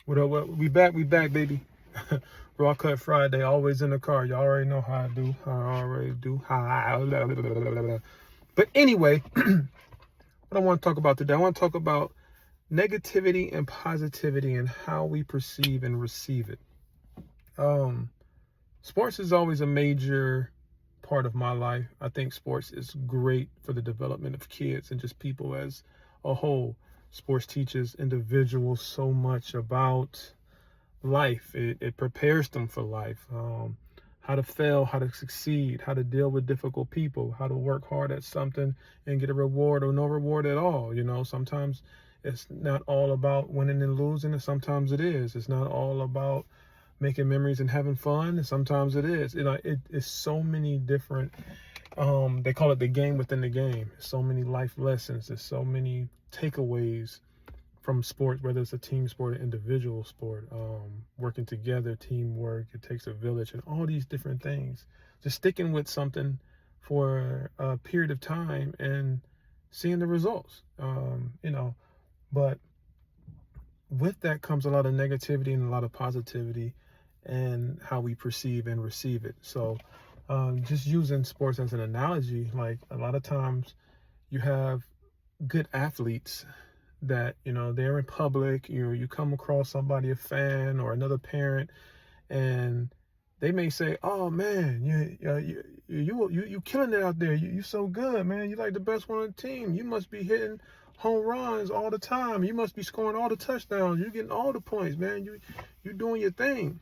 What up? What? We back, baby. Raw Cut Friday, always in the car. You already know how I do. I already do. But anyway, what I want to talk about today, I want to talk about negativity and positivity and how we perceive and receive it. Sports is always a major part of my life. I think sports is great for the development of kids and just people as a whole. Sports teaches individuals so much about life. It prepares them for life. How to fail, how to succeed, how to deal with difficult people, how to work hard at something and get a reward or no reward at all. Sometimes it's not all about winning and losing, and sometimes it is. It's not all about making memories and having fun, and sometimes it is. It's so many different, they call it the game within the game. So many life lessons. There's so many takeaways from sport, whether it's a team sport or individual sport, working together, teamwork, it takes a village, and all these different things. Just sticking with something for a period of time and seeing the results, but with that comes a lot of negativity and a lot of positivity and how we perceive and receive it. So just using sports as an analogy, like a lot of times you have good athletes that they're in public, you come across somebody, a fan or another parent, and they may say, oh man, you killing it out there, you so good, man, you like the best one on the team, you must be hitting home runs all the time, you must be scoring all the touchdowns, you're getting all the points, man, you doing your thing.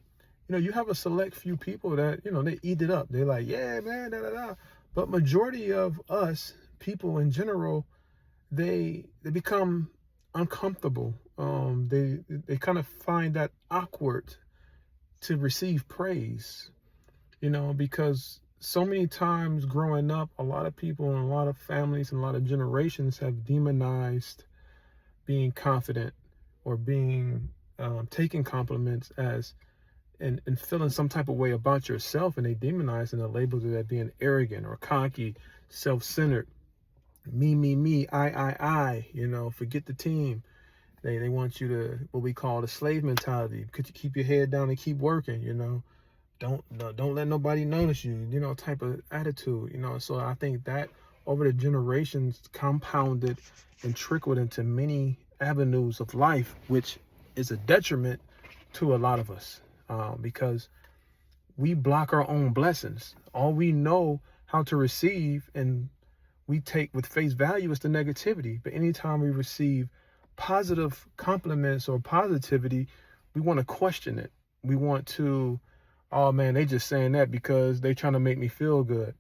You have a select few people that they eat it up, they're like, yeah man, da da da. But majority of us people in general, they become uncomfortable. They kind of find that awkward to receive praise, because so many times growing up, a lot of people and a lot of families and a lot of generations have demonized being confident or being taking compliments as and feeling some type of way about yourself, and they demonize and they label it as being arrogant or cocky, self-centered, me, I, forget the team. They want you to, what we call the slave mentality. Could you keep your head down and keep working, don't let nobody notice you, type of attitude, So I think that over the generations compounded and trickled into many avenues of life, which is a detriment to a lot of us, because we block our own blessings. All we know how to receive and we take with face value is the negativity. But anytime we receive positive compliments or positivity, we want to question it. We want to, oh man, they just saying that because they trying to make me feel good.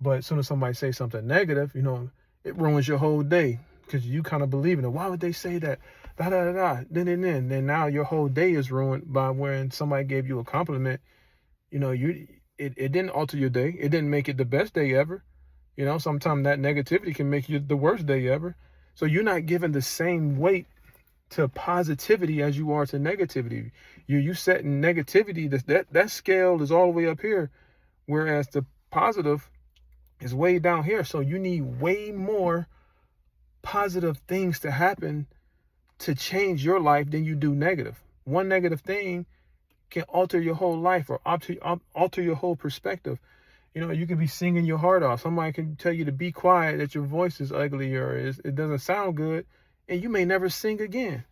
But as soon as somebody say something negative, it ruins your whole day because you kind of believe in it. Why would they say that? Da da da da. Then now your whole day is ruined by when somebody gave you a compliment. It didn't alter your day. It didn't make it the best day ever. Sometimes that negativity can make you the worst day ever. So you're not giving the same weight to positivity as you are to negativity. You setting negativity, that scale is all the way up here, whereas the positive is way down here. So you need way more positive things to happen to change your life than you do negative. One negative thing can alter your whole life or alter your whole perspective. You can be singing your heart off. Somebody can tell you to be quiet, that your voice is ugly or it doesn't sound good, and you may never sing again.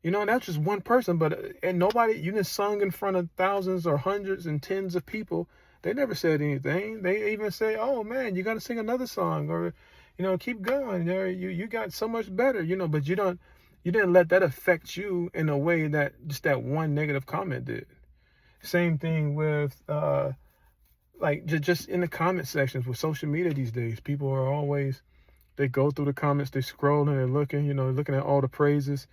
That's just one person, and nobody, you done sung in front of thousands or hundreds and tens of people. They never said anything. They even say, oh man, you got to sing another song or, keep going. You got so much better, but you didn't let that affect you in a way that just that one negative comment did. Same thing with, like just in the comment sections with social media these days, people are always, they go through the comments, they scroll and they're looking, looking at all the praises.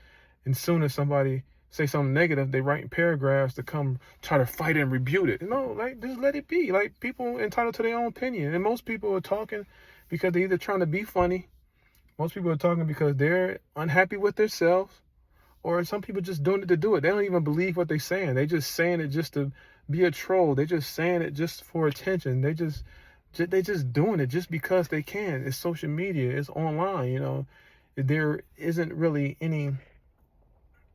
And soon as somebody say something negative, they write paragraphs to come try to fight and rebuke it. Like just let it be. Like people entitled to their own opinion. And most people are talking because they're either trying to be funny. Most people are talking because they're unhappy with themselves, or some people just doing it to do it. They don't even believe what they're saying. They just saying it just to be a troll. They just saying it just for attention. They just doing it just because they can. It's social media. It's online. There isn't really any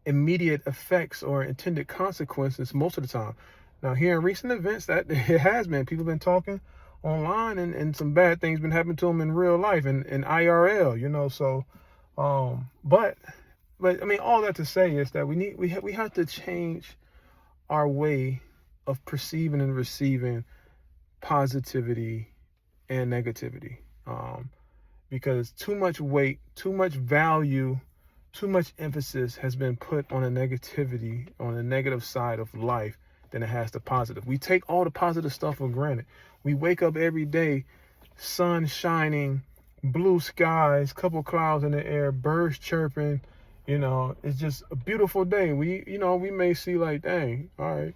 immediate effects or intended consequences most of the time. Now, here in recent events, that it has been. People been talking online, and some bad things been happening to them in real life and IRL, you know. So, but I mean, all that to say is that we have to change our way of perceiving and receiving positivity and negativity, because too much weight, too much value, too much emphasis has been put on a negativity, on the negative side of life than it has the positive. We take all the positive stuff for granted. We wake up every day, sun shining, blue skies, couple clouds in the air, birds chirping. You know, it's just a beautiful day. We may see like, dang, all right.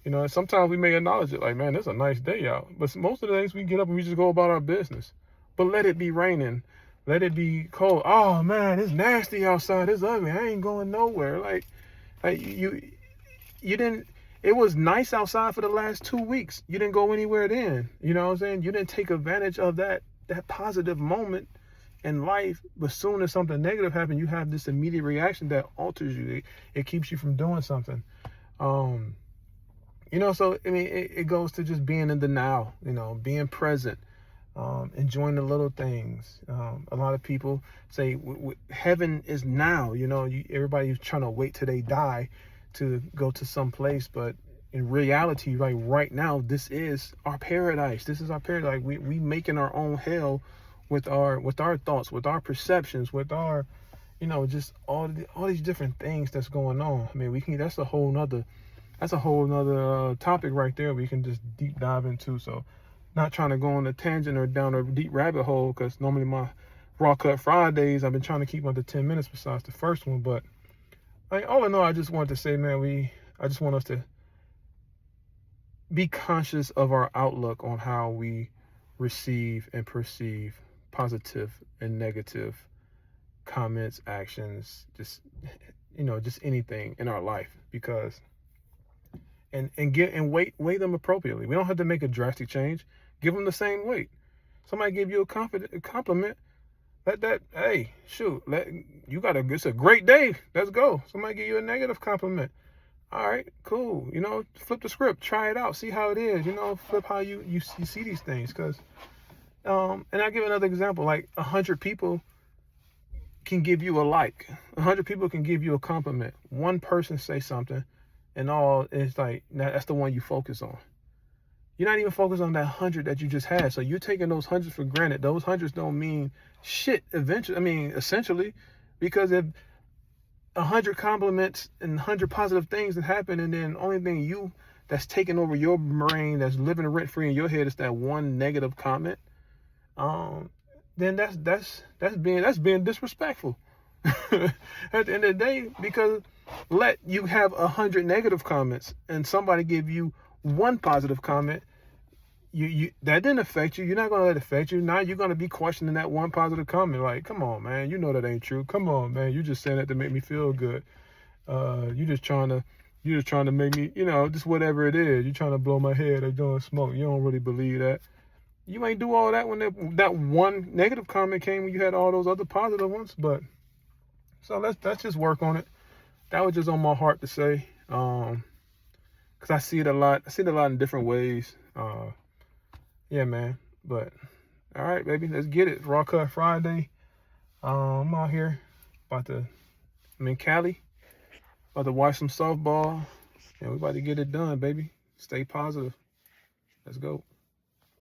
You know, sometimes we may acknowledge it like, man, it's a nice day out. But most of the days we get up and we just go about our business. But let it be raining. Let it be cold. Oh, man, it's nasty outside. It's ugly. I ain't going nowhere. Like you didn't, it was nice outside for the last 2 weeks. You didn't go anywhere then. You know what I'm saying? You didn't take advantage of that positive moment in life. But soon as something negative happens, you have this immediate reaction that alters you. It keeps you from doing something. You know, so, I mean, it goes to just being in the now, you know, being present, enjoying the little things. A lot of people say heaven is now, you know, everybody's trying to wait till they die to go to some place. But in reality, right now, this is our paradise. This is our paradise. We making our own hell with our thoughts, with our perceptions, with our, you know, just all these different things that's going on. I mean, that's a whole nother topic right there we can just deep dive into. So not trying to go on a tangent or down a deep rabbit hole, because normally my Raw Cut Fridays, I've been trying to keep under 10 minutes besides the first one. But all in all, I just wanted to say, man, I just want us to be conscious of our outlook on how we receive and perceive positive and negative comments, actions, just, you know, just anything in our life, because and weigh them appropriately. We don't have to make a drastic change. Give them the same weight. Somebody give you a compliment, hey, shoot, it's a great day. Let's go. Somebody give you a negative compliment. All right, cool. You know, flip the script, try it out, see how it is. You know, flip how you see these things. Because, and I'll give another example. Like 100 people can give you a like. 100 people can give you a compliment. One person say something, and it's like, that's the one you focus on. You're not even focused on that 100 that you just had. So you're taking those hundreds for granted. Those hundreds don't mean shit essentially, because if 100 compliments and 100 positive things that happen, and then only thing that's taking over your brain, that's living rent free in your head, is that one negative comment, then that's being disrespectful at the end of the day. Because let you have 100 negative comments and somebody give you one positive comment, you that didn't affect you. You're not gonna let it affect you. Now you're gonna be questioning that one positive comment. Like, come on, man, you know that ain't true. Come on, man, you just saying that to make me feel good. You're just trying to make me, you know, just whatever it is. You're trying to blow my head or doing smoke. You don't really believe that. You ain't do all that when that one negative comment came, when you had all those other positive ones. But so let's just work on it. That was just on my heart to say, because I see it a lot. I see it a lot in different ways. Yeah, man. But all right, baby, let's get it. Raw Cut Friday. I'm out here I'm in Cali, about to watch some softball, and we about to get it done, baby. Stay positive. Let's go.